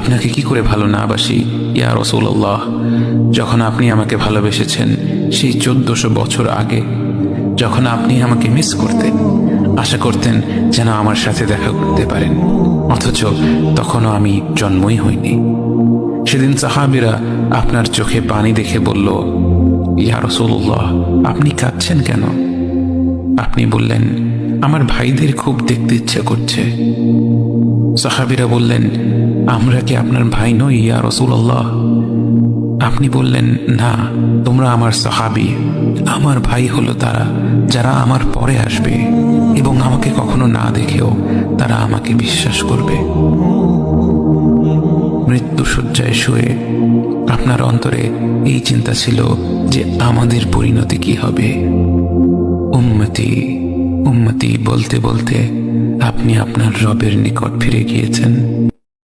আপনাকে কি করে ভালো না বাসি ইয়া রাসূলুল্লাহ। যখন আপনি আমাকে ভালোবেসেছেন সেই 1400 বছর আগে, যখন আপনি আমাকে মিস করতেন, আশা করতেন যেন আমার সাথে দেখা করতে পারেন, অথচ তখনও আমি জন্মই হইনি। সেদিন সাহাবীরা আপনার চোখে পানি দেখে বলল, ইয়া রাসূলুল্লাহ, আপনি কাঁদছেন কেন? আপনি বললেন, আমার ভাইদের খুব দেখতে ইচ্ছা করছে। সাহাবীরা বললেন, আমরা কি আপনার ভাই নই ইয়া রাসূলুল্লাহ? আপনি বললেন, না, তোমরা আমার সাহাবী। আমার ভাই হলো তারা যারা আমার পরে আসবে এবং আমাকে কখনো না দেখেও তারা আমাকে বিশ্বাস করবে। মৃত্যু শয্যায় শুয়ে আপনার অন্তরে এই চিন্তা ছিল যে আমাদের পরিণতি কি হবে। উম্মতি উম্মতি বলতে বলতে আপনি আপনার রবের নিকট ফিরে গিয়েছেন।